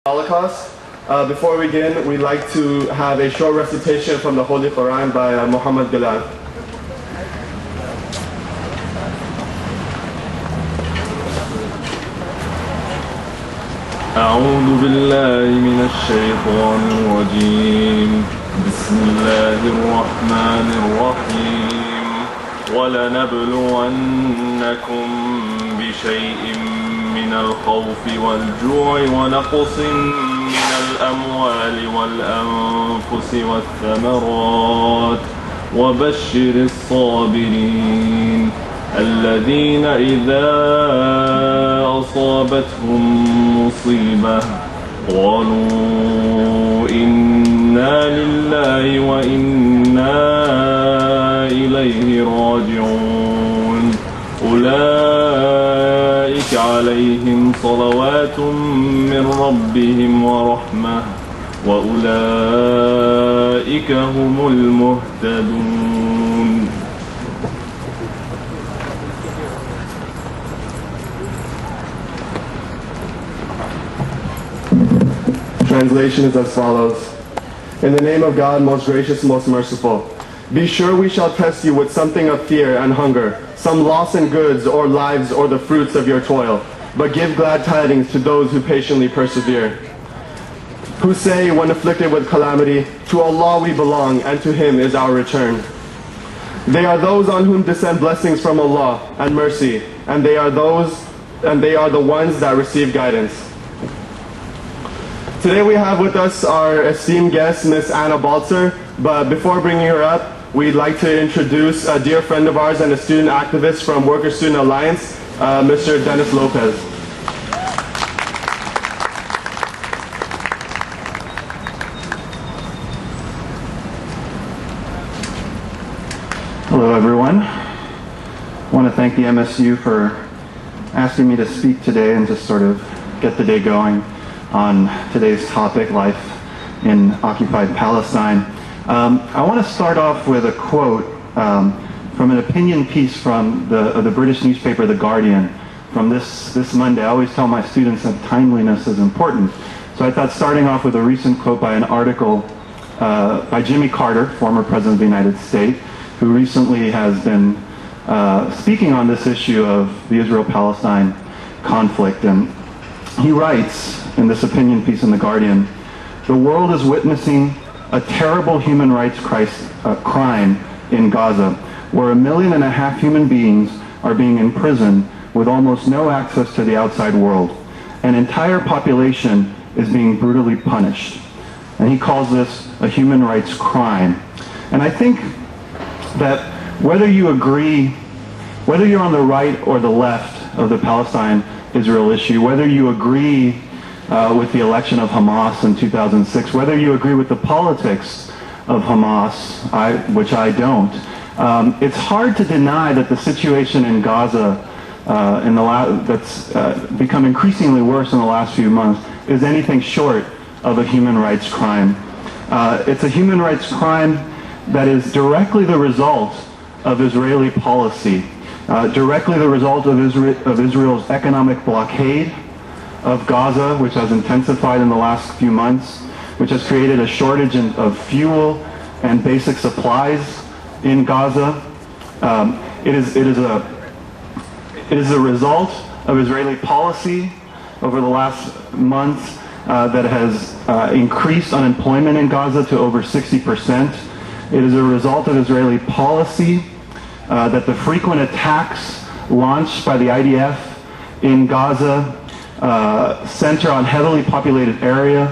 Holocaust. Before we begin, we'd like to have a short recitation from the Holy Quran by Muhammad Bilal. أعوذ بالله من الشيطان الرجيم بسم الله الرحمن الرحيم ولنبلونكم بشيء من الخوف والجوع ونقص من الأموال والأنفس والثمرات وبشر الصابرين الذين إذا أصابتهم مصيبة قالوا إنا لله وإنا إليه راجعون أولئك عليهم صلوات من ربهم ورحمة وأولئك هم المهتدون. Translation is as follows. In the name of God, most gracious, most merciful. Be sure we shall test you with something of fear and hunger, some loss in goods or lives or the fruits of your toil. But give glad tidings to those who patiently persevere. Who say, when afflicted with calamity, to Allah we belong and to Him is our return. They are those on whom descend blessings from Allah and mercy, and they are the ones that receive guidance. Today we have with us our esteemed guest, Miss Anna Balzer, but before bringing her up, we'd like to introduce a dear friend of ours and a student activist from Worker Student Alliance, Mr. Dennis Lopez. Hello everyone. I want to thank the MSU for asking me to speak today and just sort of get the day going on today's topic, life in occupied Palestine. I want to start off with a quote from an opinion piece from the British newspaper The Guardian from this Monday. I always tell my students that timeliness is important. So I thought starting off with a recent quote by an article by Jimmy Carter, former President of the United States, who recently has been speaking on this issue of the Israel-Palestine conflict. And he writes in this opinion piece in The Guardian, "The world is witnessing a terrible human rights crime in Gaza, where 1.5 million human beings are being imprisoned with almost no access to the outside world. An entire population is being brutally punished." And he calls this a human rights crime. And I think that whether you agree, whether you're on the right or the left of the Palestine-Israel issue, whether you agree with the election of Hamas in 2006, whether you agree with the politics of Hamas, which I don't, it's hard to deny that the situation in Gaza that's become increasingly worse in the last few months is anything short of a human rights crime. It's a human rights crime that is directly the result of Israeli policy, directly the result of Israel's economic blockade of Gaza, which has intensified in the last few months, which has created a shortage of fuel and basic supplies in Gaza. It is a result of Israeli policy over the last months that has increased unemployment in Gaza to over 60%. It is a result of Israeli policy that the frequent attacks launched by the IDF in Gaza center on heavily populated area,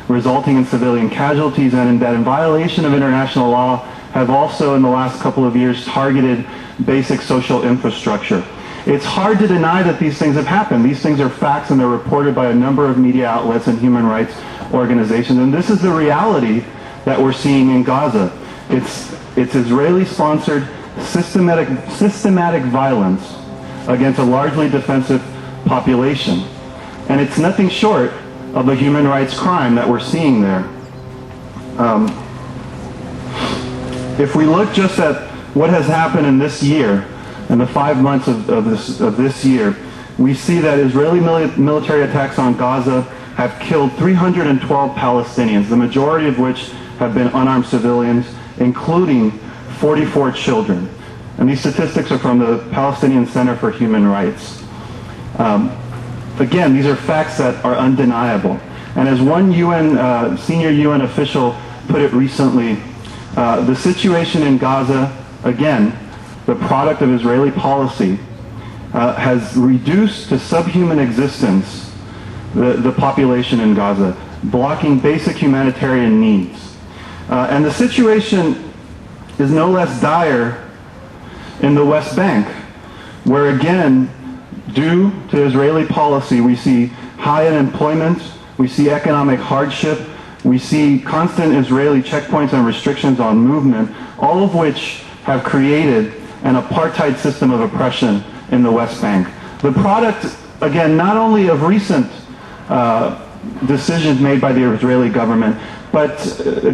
resulting in civilian casualties, and that in violation of international law have also in the last couple of years targeted basic social infrastructure. It's hard to deny that these things have happened. These things are facts and they're reported by a number of media outlets and human rights organizations, and this is the reality that we're seeing in Gaza. It's Israeli-sponsored systematic violence against a largely defensive population. And it's nothing short of a human rights crime that we're seeing there. If we look just at what has happened in this year, in the 5 months of this year, we see that Israeli military attacks on Gaza have killed 312 Palestinians, the majority of which have been unarmed civilians, including 44 children. And these statistics are from the Palestinian Center for Human Rights. Again, these are facts that are undeniable. And as one senior UN official put it recently, the situation in Gaza, again, the product of Israeli policy, has reduced to subhuman existence the population in Gaza, blocking basic humanitarian needs. And the situation is no less dire in the West Bank, where again, due to Israeli policy, we see high unemployment, we see economic hardship, we see constant Israeli checkpoints and restrictions on movement, all of which have created an apartheid system of oppression in the West Bank. The product, again, not only of recent decisions made by the Israeli government, but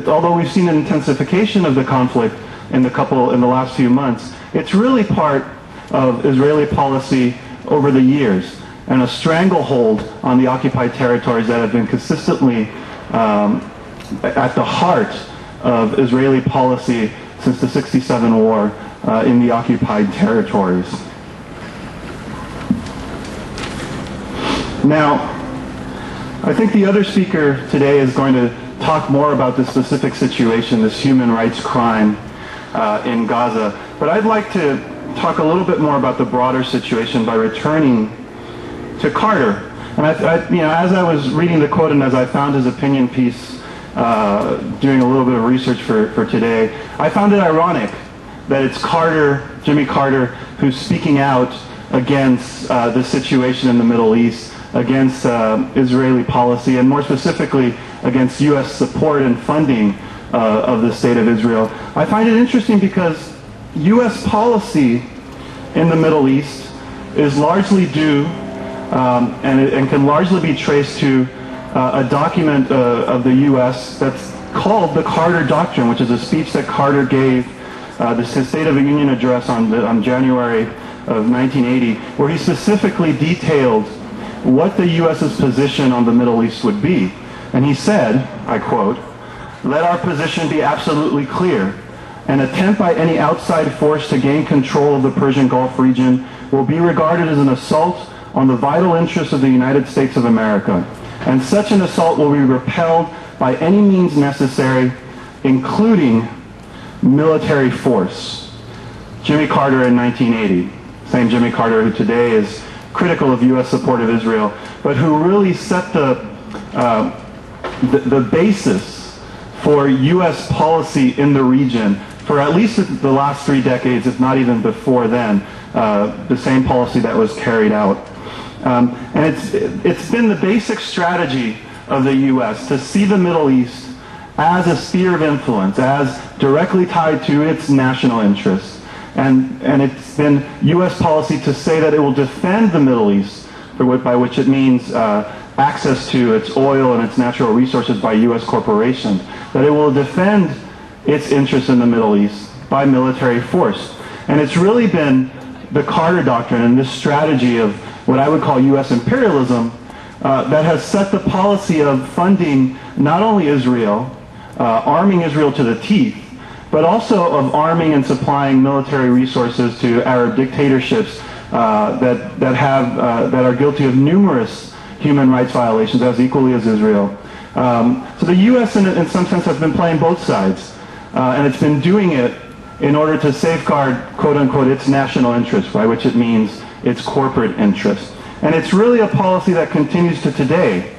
although we've seen an intensification of the conflict in the last few months, it's really part of Israeli policy over the years and a stranglehold on the occupied territories that have been consistently at the heart of Israeli policy since the '67 war in the occupied territories. Now, I think the other speaker today is going to talk more about this specific situation, this human rights crime in Gaza. But I'd like to talk a little bit more about the broader situation by returning to Carter. And as I was reading the quote and as I found his opinion piece, doing a little bit of research for today, I found it ironic that it's Jimmy Carter, who's speaking out against the situation in the Middle East, against Israeli policy, and more specifically against U.S. support and funding of the State of Israel. I find it interesting because U.S. policy in the Middle East is largely due and can largely be traced to a document of the U.S. that's called the Carter Doctrine, which is a speech that Carter gave his State of the Union address on January of 1980, where he specifically detailed what the U.S.'s position on the Middle East would be. And he said, I quote, "Let our position be absolutely clear. An attempt by any outside force to gain control of the Persian Gulf region will be regarded as an assault on the vital interests of the United States of America. And such an assault will be repelled by any means necessary, including military force." Jimmy Carter in 1980, same Jimmy Carter who today is critical of U.S. support of Israel, but who really set the basis for U.S. policy in the region for at least the last 3 decades, if not even before then, the same policy that was carried out. And it's been the basic strategy of the U.S. to see the Middle East as a sphere of influence, as directly tied to its national interests. And it's been U.S. policy to say that it will defend the Middle East, by which it means access to its oil and its natural resources by U.S. corporations, that it will defend its interests in the Middle East by military force. And it's really been the Carter Doctrine and this strategy of what I would call U.S. imperialism that has set the policy of funding not only Israel, arming Israel to the teeth, but also of arming and supplying military resources to Arab dictatorships that are guilty of numerous human rights violations as equally as Israel. So the U.S. in some sense has been playing both sides, and it's been doing it in order to safeguard, quote unquote, its national interests, by which it means its corporate interests. And it's really a policy that continues to today.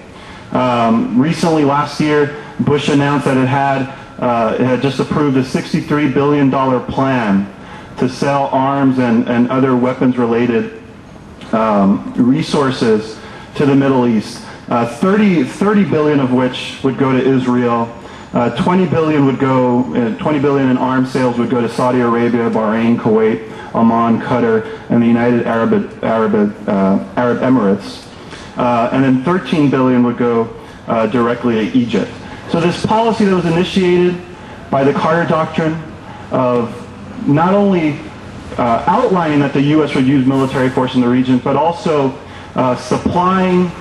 Recently, last year, Bush announced that it had just approved a $63 billion plan to sell arms and other weapons-related resources to the Middle East. 30 billion of which would go to Israel. 20 billion in arms sales would go to Saudi Arabia, Bahrain, Kuwait, Oman, Qatar, and the United Arab Emirates. And then 13 billion would go directly to Egypt. So this policy that was initiated by the Carter Doctrine of not only outlining that the U.S. would use military force in the region, but also supplying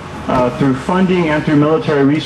through funding and through military resources